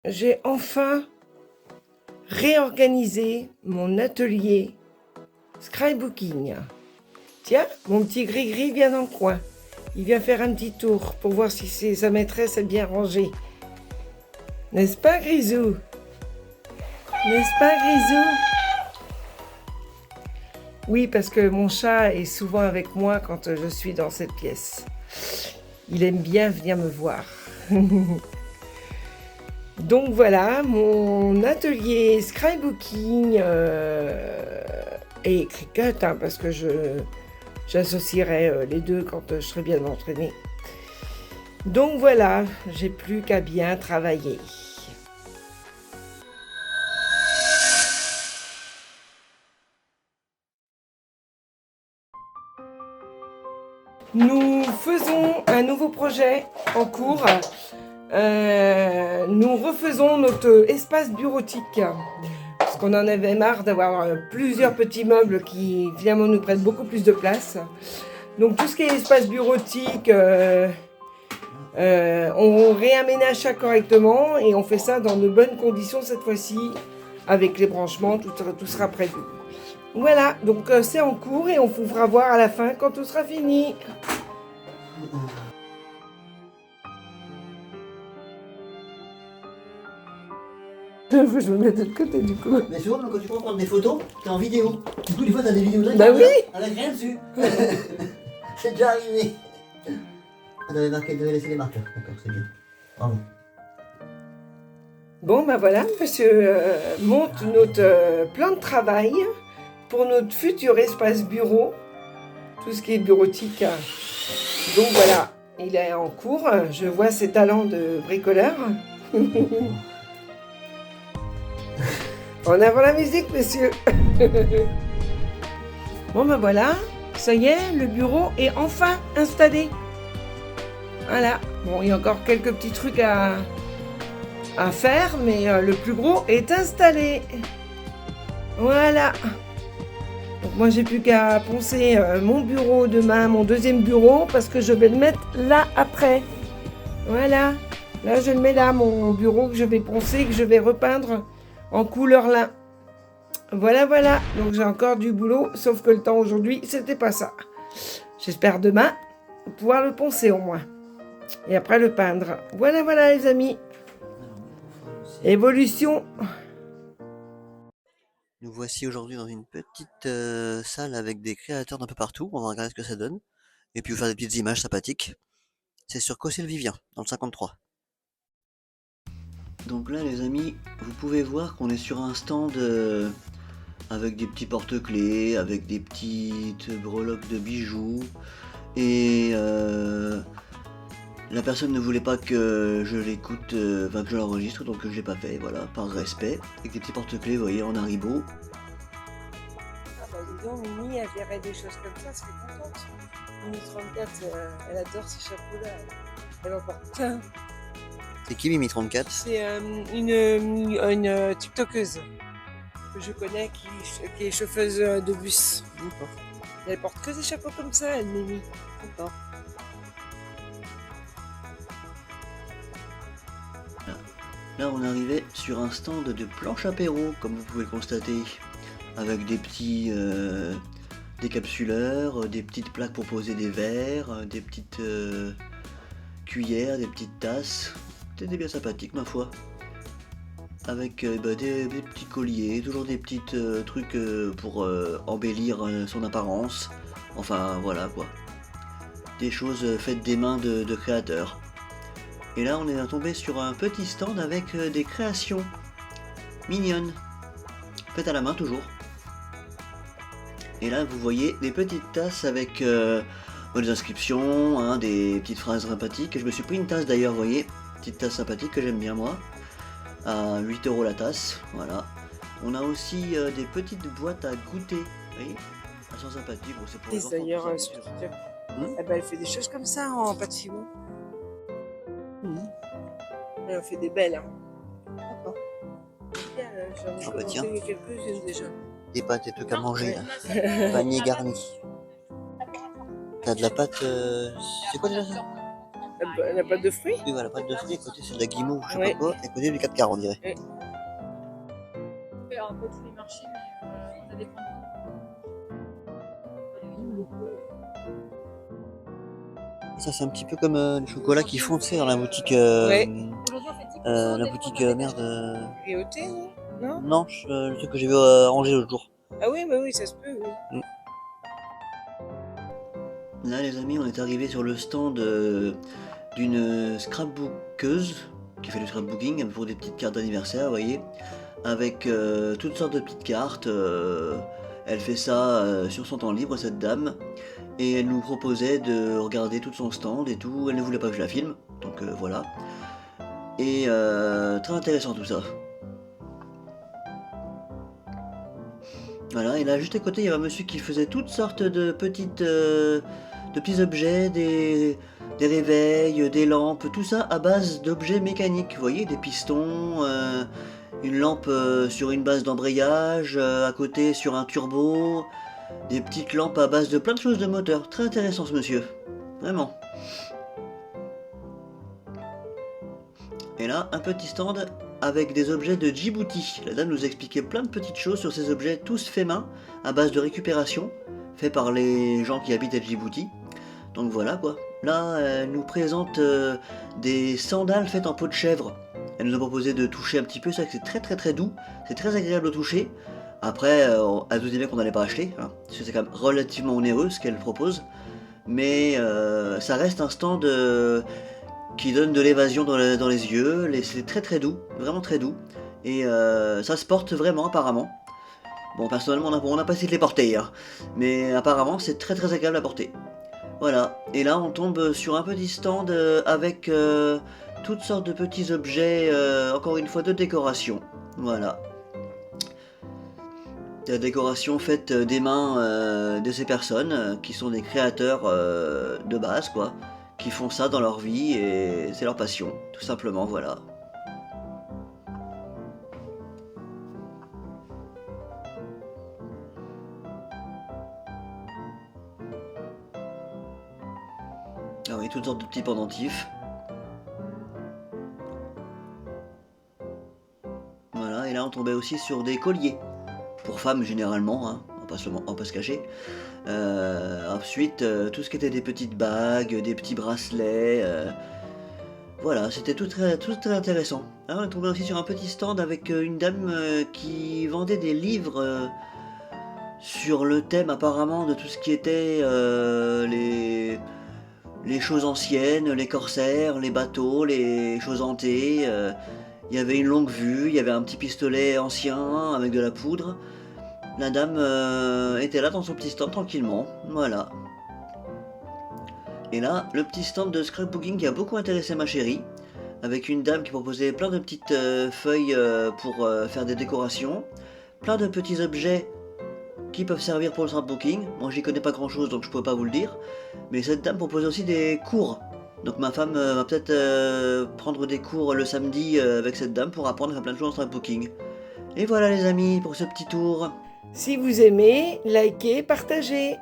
j'ai enfin réorganisé mon atelier scrapbooking. Tiens, mon petit gris-gris vient dans le coin. Il vient faire un petit tour pour voir si sa maîtresse est bien rangée. N'est-ce pas, Grisou? N'est-ce pas, Grisou? Oui, parce que mon chat est souvent avec moi quand je suis dans cette pièce. Il aime bien venir me voir. Donc voilà, mon atelier scrapbooking et Cricut, hein, parce que j'associerai les deux quand je serai bien entraînée. Donc voilà, j'ai plus qu'à bien travailler. Nous faisons un nouveau projet en cours. Nous refaisons notre espace bureautique parce qu'on en avait marre d'avoir plusieurs petits meubles qui finalement nous prennent beaucoup plus de place. Donc tout ce qui est espace bureautique, on réaménage ça correctement et on fait ça dans de bonnes conditions cette fois-ci avec les branchements, tout sera prévu. Voilà, donc c'est en cours et on vous fera voir à la fin quand tout sera fini. Je me mets de l'autre côté du coup. Mais souvent, quand tu peux prendre des photos, t'es en vidéo. Du coup, des fois, t'as des vidéos de Bah oui. avec rien dessus. C'est déjà arrivé. On devait laisser les marqueurs. D'accord, c'est bien. Bravo. Bon, ben voilà, monsieur monte notre plan de travail pour notre futur espace bureau, tout ce qui est bureautique. Donc voilà, il est en cours. Je vois ses talents de bricoleur. En avant la musique, monsieur. Bon, ben voilà, ça y est, le bureau est enfin installé. Voilà, bon, il y a encore quelques petits trucs à faire, mais le plus gros est installé. Voilà. Donc moi j'ai plus qu'à poncer mon bureau demain, mon deuxième bureau, parce que je vais le mettre là après. Voilà. Là je le mets là, mon bureau que je vais poncer, que je vais repeindre en couleur lin. Voilà, voilà. Donc j'ai encore du boulot, sauf que le temps aujourd'hui, c'était pas ça. J'espère demain pouvoir le poncer au moins. Et après le peindre. Voilà, voilà les amis. Évolution. Nous voici aujourd'hui dans une petite salle avec des créateurs d'un peu partout. On va regarder ce que ça donne. Et puis vous faire des petites images sympathiques. C'est sur Cossé-le-Vivien, dans le 53. Donc là, les amis, vous pouvez voir qu'on est sur un stand avec des petits porte-clés, avec des petites breloques de bijoux. Et la personne ne voulait pas que je l'écoute, que je l'enregistre, donc je l'ai pas fait, voilà, par respect. Avec des petits porte-clés, vous voyez, en haribo. Ah bah dis donc, Mimi, elle verrait des choses comme ça, elle serait contente. Mimi 34, elle adore ces chapeaux-là. Elle en porte plein. C'est qui Mimi 34? C'est une tiktokeuse que je connais qui est chauffeuse de bus. D'accord. Elle porte que des chapeaux comme ça, elle, Mimi. D'accord. Là, on est arrivé sur un stand de planche apéro, comme vous pouvez le constater, avec des petits décapsuleurs, des petites plaques pour poser des verres, des petites cuillères, des petites tasses. C'était bien sympathique, ma foi. Avec des petits colliers, toujours des petits trucs pour embellir son apparence. Enfin, voilà quoi. Des choses faites des mains de créateurs. Et là, on est tombé sur un petit stand avec des créations mignonnes, faites à la main toujours. Et là, vous voyez des petites tasses avec des inscriptions, hein, des petites phrases sympathiques. Je me suis pris une tasse d'ailleurs, vous voyez, petite tasse sympathique que j'aime bien moi, à 8 € la tasse, voilà. On a aussi des petites boîtes à goûter, vous voyez, elles sont sympathiques. Bon, c'est pour les enfants. D'ailleurs, sur TikTok, elle fait des choses comme ça en pâte fimo. Elle en fait des belles. Hein. D'accord. J'en ai bah tiens. commencé quelques-unes déjà. Des pâtes et trucs à manger, là. Panier garni. T'as de la pâte, c'est quoi déjà ça? Elle n'a pas de fruits? Oui, voilà, pâte de fruits, à côté c'est de la guimauve, je sais Ouais. pas quoi, et à côté du 4 quarts, on dirait. On fait un peu tous les marchés, mais ça dépend. Ça, c'est un petit peu comme les chocolats qu'ils font, tu sais, dans la boutique. Ouais. Aujourd'hui, on fait 10%. La des boutique, fois, on merde. Grioté, non? Non, le truc que j'ai vu à Angers l'autre jour. Ah oui, bah oui, ça se peut, oui. Là, les amis, on est arrivé sur le stand d'une scrapbookeuse qui fait du scrapbooking pour des petites cartes d'anniversaire, vous voyez, avec toutes sortes de petites cartes. Elle fait ça sur son temps libre, cette dame, et elle nous proposait de regarder tout son stand et tout. Elle ne voulait pas que je la filme, donc voilà. Et très intéressant tout ça. Voilà, et là juste à côté il y avait un monsieur qui faisait toutes sortes de petits objets, des réveils, des lampes, tout ça à base d'objets mécaniques. Vous voyez, des pistons, une lampe sur une base d'embrayage, à côté sur un turbo, des petites lampes à base de plein de choses de moteur. Très intéressant ce monsieur, vraiment. Et là, un petit stand avec des objets de Djibouti. La dame nous expliquait plein de petites choses sur ces objets, tous faits main, à base de récupération, faits par les gens qui habitent à Djibouti. Donc voilà quoi. Là, elle nous présente des sandales faites en peau de chèvre. Elle nous a proposé de toucher un petit peu, c'est vrai que c'est très doux, c'est très agréable au toucher. Après, elle nous dit bien qu'on n'allait pas acheter, hein, parce que c'est quand même relativement onéreux ce qu'elle propose. Mais ça reste un stand qui donne de l'évasion dans les yeux, c'est très doux, vraiment très doux, et ça se porte vraiment apparemment. Bon, personnellement on n'a pas essayé de les porter, hein, mais apparemment c'est très agréable à porter. Voilà, et là on tombe sur un petit stand avec toutes sortes de petits objets, encore une fois de décoration, voilà. La décoration faite des mains de ces personnes qui sont des créateurs de base quoi, qui font ça dans leur vie et c'est leur passion, tout simplement, voilà. Ah oui, toutes sortes de petits pendentifs. Voilà, et là on tombait aussi sur des colliers, pour femmes généralement, hein, on va pas se cacher. Ensuite, tout ce qui était des petites bagues, des petits bracelets, voilà, c'était tout très intéressant. Alors, on est tombé aussi sur un petit stand avec une dame qui vendait des livres sur le thème apparemment de tout ce qui était les choses anciennes, les corsaires, les bateaux, les choses hantées. Il y avait une longue vue, il y avait un petit pistolet ancien avec de la poudre. La dame était là dans son petit stand tranquillement, voilà. Et là, le petit stand de scrapbooking qui a beaucoup intéressé ma chérie, avec une dame qui proposait plein de petites feuilles pour faire des décorations, plein de petits objets qui peuvent servir pour le scrapbooking. Moi j'y connais pas grand chose donc je peux pas vous le dire, mais cette dame proposait aussi des cours. Donc ma femme va peut-être prendre des cours le samedi avec cette dame pour apprendre à faire plein de choses en scrapbooking. Et voilà les amis pour ce petit tour. Si vous aimez, likez, partagez.